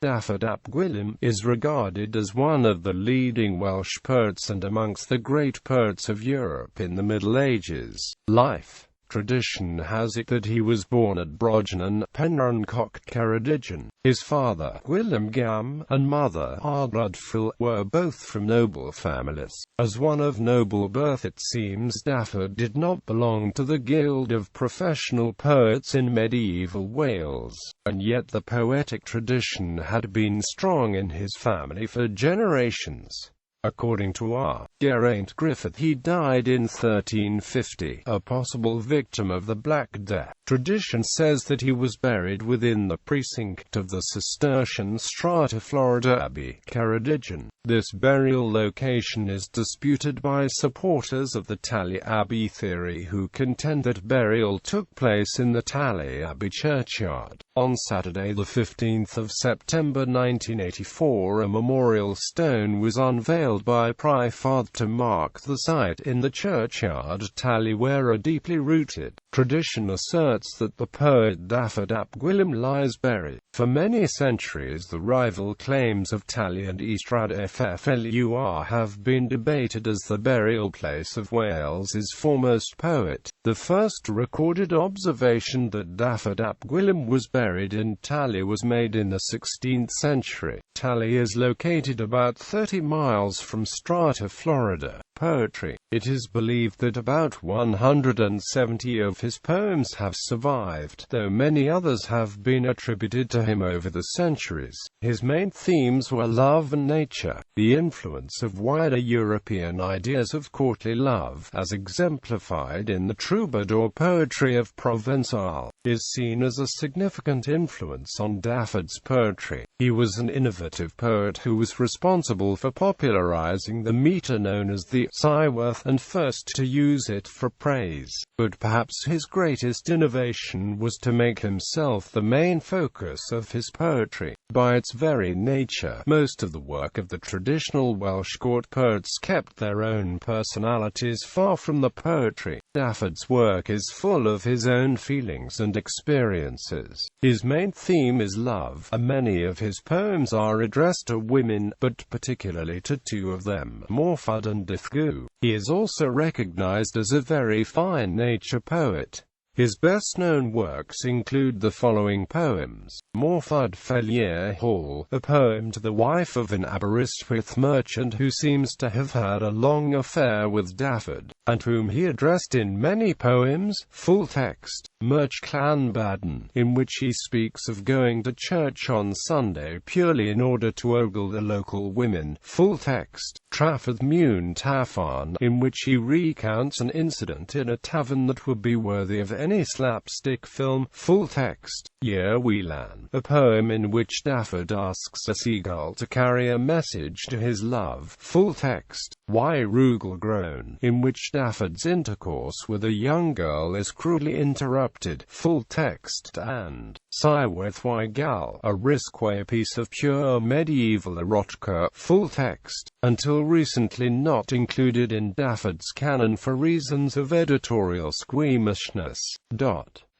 Dafydd ap Gwilym is regarded as one of the leading Welsh poets and amongst the great poets of Europe in the Middle Ages. Life. Tradition has it that he was born at Brognan, Penrhyncoch, Ceredigion. His father, Gwilym Gam, and mother, Dafydd, were both from noble families. As one of noble birth, it seems Dafydd did not belong to the guild of professional poets in medieval Wales, and yet the poetic tradition had been strong in his family for generations. According to R. Geraint Griffith, he died in 1350, a possible victim of the Black Death. Tradition says that he was buried within the precinct of the Cistercian Strata Florida Abbey, Ceredigion. This burial location is disputed by supporters of the Tally Abbey theory, who contend that burial took place in the Tally Abbey churchyard. On Saturday, the 15th of September 1984, a memorial stone was unveiled by Dafydd to mark the site in the churchyard Tally where a deeply rooted tradition asserts that the poet Dafydd ap Gwilym lies buried. For many centuries, the rival claims of Tally and Ystrad Fflur have been debated as the burial place of Wales's foremost poet. The first recorded observation that Dafydd ap Gwilym was buried in Tally was made in the 16th century. Tally is located about 30 miles from Strata, Florida. Poetry. It is believed that about 170 of his poems have survived, though many others have been attributed to him over the centuries. His main themes were love and nature. The influence of wider European ideas of courtly love, as exemplified in the troubadour poetry of Provençal, is seen as a significant influence on Dafydd's poetry. He was an innovative poet who was responsible for popularizing the meter known as the Cyworth, and first to use it for praise. But perhaps his greatest innovation was to make himself the main focus of his poetry. By its very nature, most of the work of the traditional Welsh court poets kept their own personalities far from the poetry. Dafydd's work is full of his own feelings and experiences. His main theme is love, and many of his poems are addressed to women, but particularly to two of them, Morfudd and Dafydd. He is also recognized as a very fine nature poet. His best-known works include the following poems: Morfudd Fflur Hall, a poem to the wife of an Aberystwyth merchant who seems to have had a long affair with Dafydd, and whom he addressed in many poems. Full text. Merch Llanbadarn, in which he speaks of going to church on Sunday purely in order to ogle the local women. Full text. Trafford Mewn Tafarn, in which he recounts an incident in a tavern that would be worthy of any slapstick film. Full text. Yer Welan, a poem in which Dafydd asks a seagull to carry a message to his love. Full text. Why Rugl Groan, in which Dafydd's intercourse with a young girl is cruelly interrupted. Full text. And Cyworth Why Gal, a risque piece of pure medieval erotica. Full text. Until recently not included in Dafydd's canon for reasons of editorial squeamishness.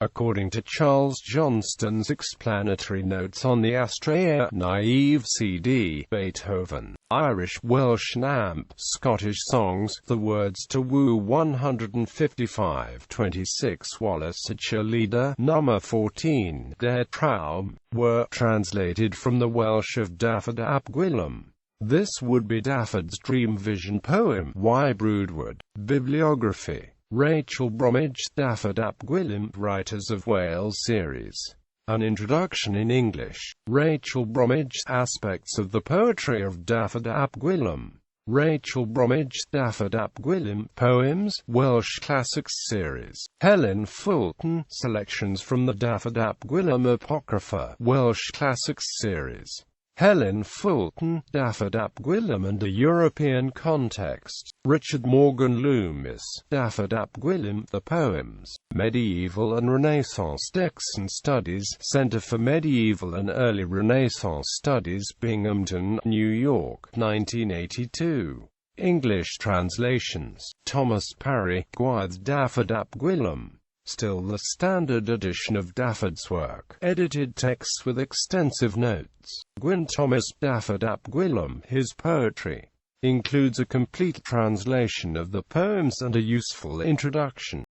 According to Charles Johnston's explanatory notes on the Astraea Naive CD, Beethoven, Irish, Welsh, Namp, Scottish songs, the words to Woo 155-26 Wallace Cheerleader, number 14, Der Traum, were translated from the Welsh of Dafydd ap Gwilym. This would be Dafydd's dream vision poem. Why Broodwood. Bibliography. Rachel Bromwich, Dafydd ap Gwilym, Writers of Wales series. An introduction in English. Rachel Bromwich, Aspects of the Poetry of Dafydd ap Gwilym. Rachel Bromwich, Dafydd ap Gwilym, Poems, Welsh Classics series. Helen Fulton, Selections from the Dafydd ap Gwilym Apocrypha, Welsh Classics series. Helen Fulton, Dafydd ap Gwilym and a European Context. Richard Morgan Loomis, Dafydd ap Gwilym, The Poems, Medieval and Renaissance Texts and Studies, Center for Medieval and Early Renaissance Studies, Binghamton, New York, 1982. English translations. Thomas Parry, Gwaith Dafydd ap Gwilym. Still, the standard edition of Dafydd's work, edited texts with extensive notes, Gwyn Thomas Dafydd ap Gwilym, his poetry, includes a complete translation of the poems and a useful introduction.